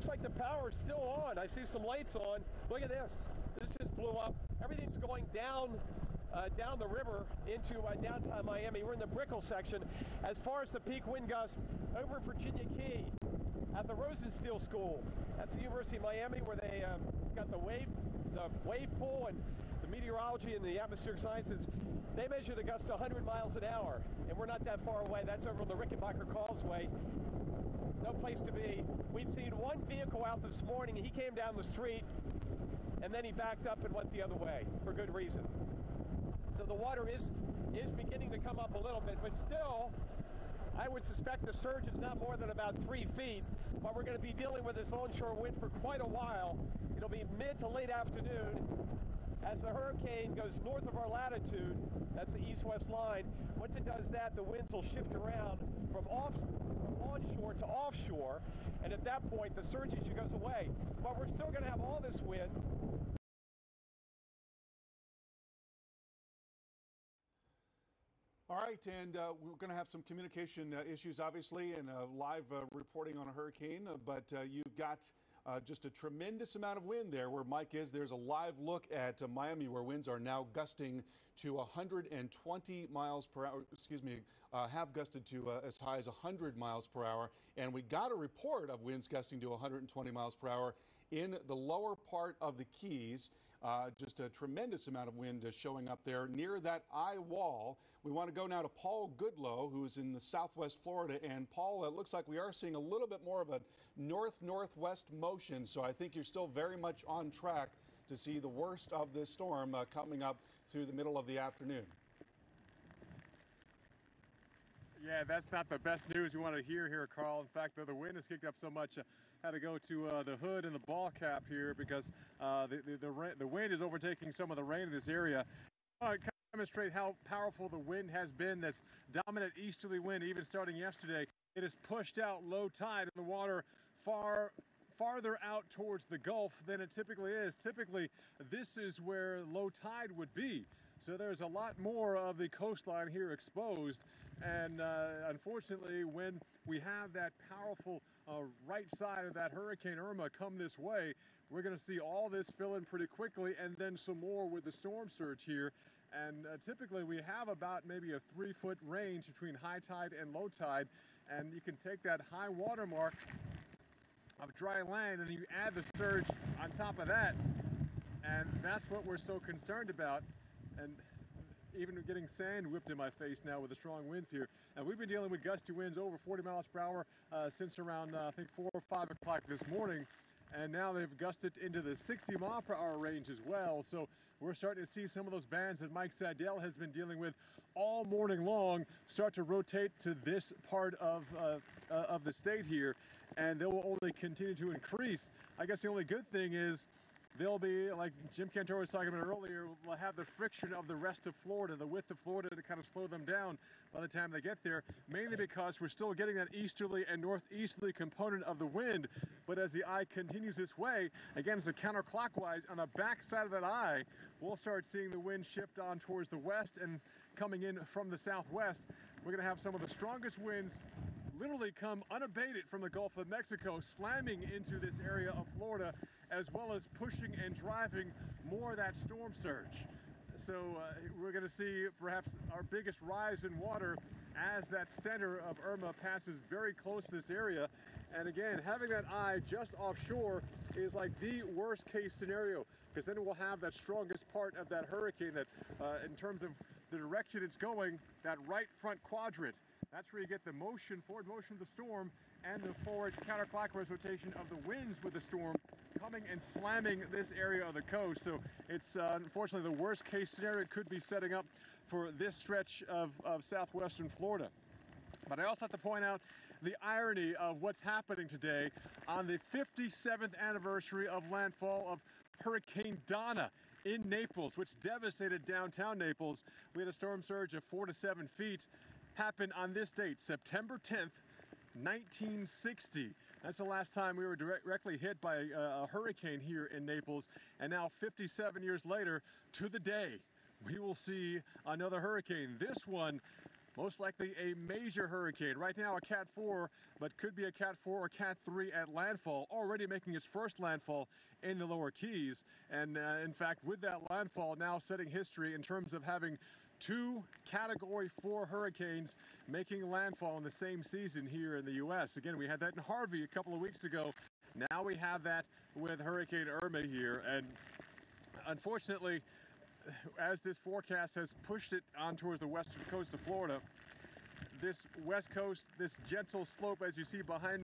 looks like the power's still on. I see some lights on. Look at this. This just blew up. Everything's going down the river into downtown Miami. We're in the Brickell section. As far as the peak wind gust over in Virginia Key at the Rosenstiel School. That's the University of Miami, where they got the wave pool and the meteorology and the atmospheric sciences. They measure the gust to 100 miles an hour, and we're not that far away. That's over on the Rickenbacker Causeway. No place to be. We've seen one vehicle out this morning. He came down the street, and then he backed up and went the other way for good reason. So the water is beginning to come up a little bit, but still, I would suspect the surge is not more than about 3 feet, but we're going to be dealing with this onshore wind for quite a while. It'll be mid to late afternoon as the hurricane goes north of our latitude. That's the east-west line. Once it does that, the winds will shift around from onshore to offshore, and at that point, the surge issue goes away. But we're still going to have all this wind. All right, and we're going to have some communication issues, obviously, and live reporting on a hurricane, but you've got just a tremendous amount of wind there where Mike is. There's a live look at Miami, where winds are now gusting to 120 miles per hour, have gusted to as high as 100 miles per hour. And we got a report of winds gusting to 120 miles per hour in the lower part of the Keys. Just a tremendous amount of wind showing up there near that eye wall. We want to go now to Paul Goodloe, who's in the southwest Florida. And Paul, it looks like we are seeing a little bit more of a north-northwest motion. So I think you're still very much on track to see the worst of this storm coming up through the middle of the afternoon. Yeah, that's not the best news you want to hear here, Carl. In fact, the wind has kicked up so much, had to go to the hood and the ball cap here because the wind is overtaking some of the rain in this area. Kind of demonstrate how powerful the wind has been. This dominant easterly wind, even starting yesterday, it has pushed out low tide in the water farther out towards the Gulf than it typically is. Typically, this is where low tide would be. So there's a lot more of the coastline here exposed. And unfortunately, when we have that powerful right side of that Hurricane Irma come this way, we're going to see all this fill in pretty quickly, and then some more with the storm surge here. And typically we have about maybe a 3-foot range between high tide and low tide. And you can take that high water mark of dry land and you add the surge on top of that. And that's what we're so concerned about. And even getting sand whipped in my face now with the strong winds here. And we've been dealing with gusty winds over 40 miles per hour since around, I think, 4 or 5 o'clock this morning. And now they've gusted into the 60 mile per hour range as well. So we're starting to see some of those bands that Mike Seidel has been dealing with all morning long start to rotate to this part of the state here. And they will only continue to increase. I guess the only good thing is they'll be, like Jim Cantor was talking about earlier, will have the friction of the rest of Florida, the width of Florida, to kind of slow them down by the time they get there, mainly because we're still getting that easterly and northeasterly component of the wind. But as the eye continues this way, again, it's a counterclockwise. On the back side of that eye, we'll start seeing the wind shift on towards the west and coming in from the southwest. We're going to have some of the strongest winds literally come unabated from the Gulf of Mexico, slamming into this area of Florida, as well as pushing and driving more of that storm surge. So we're going to see perhaps our biggest rise in water as that center of Irma passes very close to this area. And again, having that eye just offshore is like the worst case scenario, because then we'll have that strongest part of that hurricane that in terms of the direction it's going, that right front quadrant. That's where you get the motion, forward motion of the storm, and the forward counterclockwise rotation of the winds with the storm coming and slamming this area of the coast. So it's unfortunately the worst case scenario it could be setting up for this stretch of southwestern Florida. But I also have to point out the irony of what's happening today on the 57th anniversary of landfall of Hurricane Donna in Naples, which devastated downtown Naples. We had a storm surge of 4 to 7 feet happen on this date, September 10th, 1960. That's the last time we were directly hit by a hurricane here in Naples. And now 57 years later, to the day, we will see another hurricane. This one, most likely a major hurricane. Right now a Cat 4, but could be a Cat 4 or Cat 3 at landfall, already making its first landfall in the lower Keys. And in fact, with that landfall now setting history in terms of having 2 Category 4 hurricanes making landfall in the same season here in the U.S. Again, we had that in Harvey a couple of weeks ago. Now we have that with Hurricane Irma here. And unfortunately, as this forecast has pushed it on towards the western coast of Florida, this west coast, this gentle slope, as you see behind me,